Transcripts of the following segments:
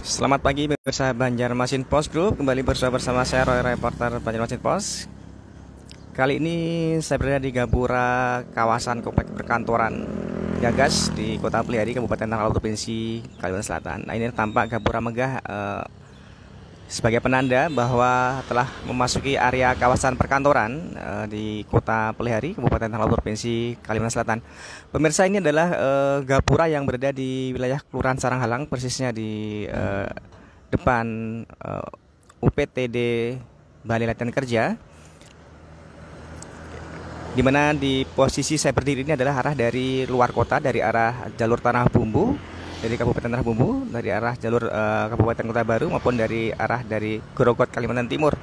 Selamat pagi pemirsa Banjarmasin Post Group. Kembali bersama saya Roy, reporter Banjarmasin Post. Kali ini saya berada di Gapura, kawasan komplek perkantoran Gagas di Kota Pelihari, Kabupaten Talaut, Provinsi Kalimantan Selatan. Nah, ini tampak Gapura megah sebagai penanda bahwa telah memasuki area kawasan perkantoran di Kota Pelihari, Kabupaten Talaut, Provinsi Kalimantan Selatan. Pemirsa, ini adalah gapura yang berada di wilayah Kelurahan Saranghalang, persisnya di depan UPTD Balai Latihan Kerja, di mana di posisi saya berdiri ini adalah arah dari luar kota, dari arah jalur Tanah Bumbu, dari Kabupaten Tanah Bumbu, dari arah jalur Kabupaten Kota Baru, maupun dari arah dari Grogol, Kalimantan Timur.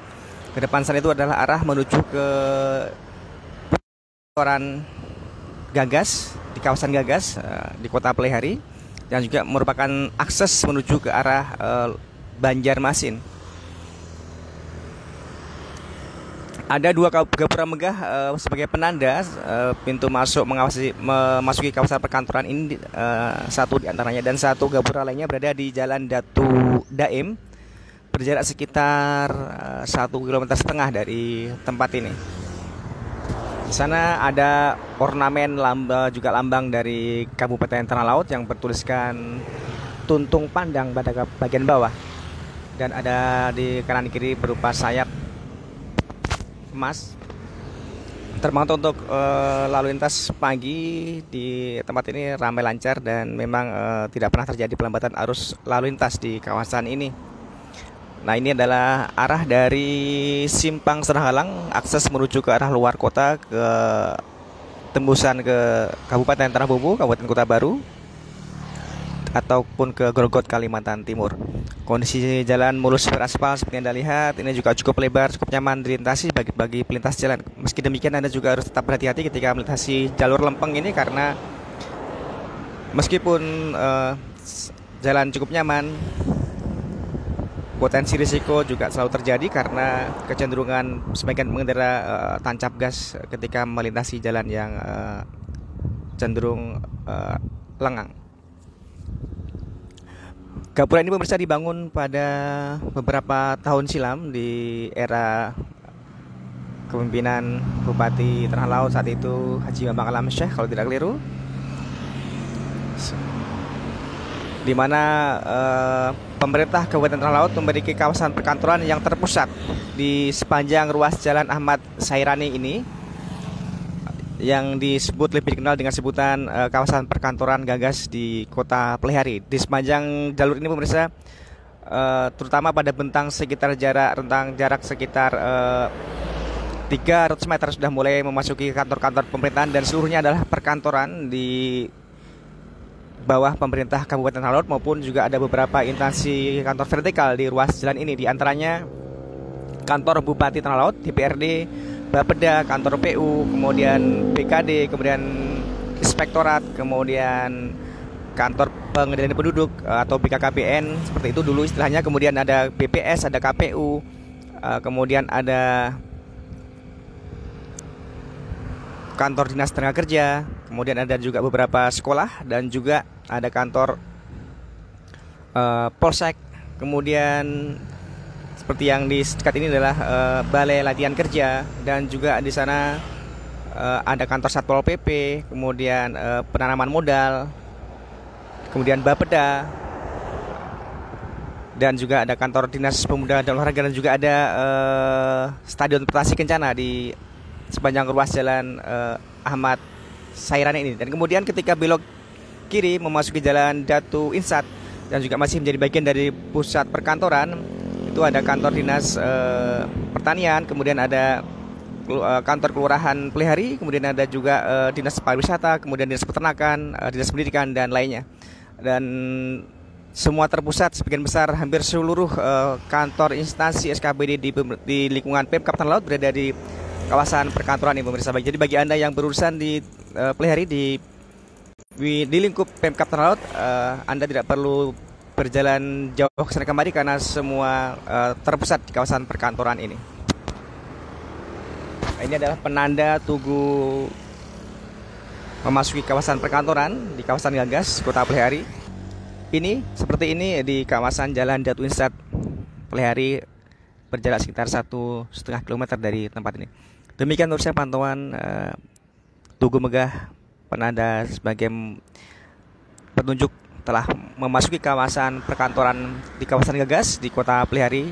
Ke depan sana itu adalah arah menuju ke perkantoran Gagas, di kawasan Gagas di Kota Pelihari, yang juga merupakan akses menuju ke arah Banjarmasin. Ada dua gapura megah sebagai penanda pintu masuk memasuki kawasan perkantoran ini, satu di antaranya, dan satu gapura lainnya berada di Jalan Datu Daim, berjarak sekitar 1,5 km dari tempat ini. Di sana ada ornamen juga lambang dari Kabupaten Tanah Laut yang bertuliskan Tuntung Pandang pada bagian bawah, dan ada di kanan kiri berupa sayap emas. Terpantau untuk lalu lintas pagi di tempat ini ramai lancar, dan memang tidak pernah terjadi pelambatan arus lalu lintas di kawasan ini. Nah, ini adalah arah dari Simpang Saranghalang, akses menuju ke arah luar kota, ke tembusan ke Kabupaten Tanah Bumbu, Kabupaten Kota Baru, ataupun ke Grogol, Kalimantan Timur. Kondisi jalan mulus beraspal seperti Anda lihat. Ini juga cukup lebar, cukup nyaman dilintasi bagi pelintas jalan. Meski demikian, Anda juga harus tetap berhati-hati ketika melintasi jalur lempeng ini, karena meskipun jalan cukup nyaman, potensi risiko juga selalu terjadi karena kecenderungan sebagian pengendara tancap gas ketika melintasi jalan yang cenderung lengang. Gapura ini pemirsa dibangun pada beberapa tahun silam di era kepemimpinan Bupati Tanah Laut saat itu, Haji Bambang Alamsyah kalau tidak keliru, di mana pemerintah Kabupaten Tanah Laut memiliki kawasan perkantoran yang terpusat di sepanjang ruas Jalan Ahmad Sairani ini, yang disebut lebih dikenal dengan sebutan kawasan perkantoran Gagas di Kota Pelihari. Di sepanjang jalur ini pemirsa, terutama pada bentang sekitar jarak sekitar 300 meter sudah mulai memasuki kantor-kantor pemerintahan, dan seluruhnya adalah perkantoran di bawah pemerintah Kabupaten Tanah Laut, maupun juga ada beberapa instansi kantor vertikal di ruas jalan ini, di antaranya kantor Bupati Tanah Laut, DPRD, Bapeda, kantor PU, kemudian BKD, kemudian Inspektorat, kemudian kantor pengendalian penduduk atau BKKBN, seperti itu dulu istilahnya. Kemudian ada BPS, ada KPU, kemudian ada kantor dinas tenaga kerja, kemudian ada juga beberapa sekolah, dan juga ada kantor Polsek. Kemudian seperti yang di dekat ini adalah Balai Latihan Kerja, dan juga di sana ada kantor Satpol PP, kemudian penanaman modal, kemudian Bapeda, dan juga ada kantor Dinas Pemuda dan Olahraga, dan juga ada Stadion Petasi Kencana di sepanjang ruas jalan Ahmad Sairani ini. Dan kemudian ketika belok kiri memasuki jalan Datu Insat, dan juga masih menjadi bagian dari pusat perkantoran, itu ada kantor dinas pertanian, kemudian ada kantor kelurahan Pelihari, kemudian ada juga dinas pariwisata, kemudian dinas peternakan, dinas pendidikan, dan lainnya. Dan semua terpusat sebagian besar, hampir seluruh kantor instansi SKPD di lingkungan Pemkab Tanah Laut berada di kawasan perkantoran ini pemirsa. Jadi bagi Anda yang berurusan di Pelihari, di lingkup Pemkab Tanah Laut, Anda tidak perlu berjalan jauh ke sana kemari karena semua terpusat di kawasan perkantoran ini. Nah, ini adalah penanda tugu memasuki kawasan perkantoran di kawasan Gagas, Kota Pelihari. Ini seperti ini di kawasan Jalan Datu Instat Pelihari, berjarak sekitar 1,5 kilometer dari tempat ini. Demikian menurut saya pantauan Tugu Megah penanda sebagai petunjuk telah memasuki kawasan perkantoran di kawasan Gagas di Kota Pelihari.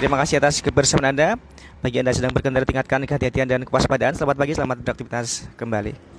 Terima kasih atas kebersamaan Anda. Bagi Anda yang sedang berkendara, tingkatkan kehati-hatian dan kewaspadaan. Selamat pagi, selamat beraktivitas kembali.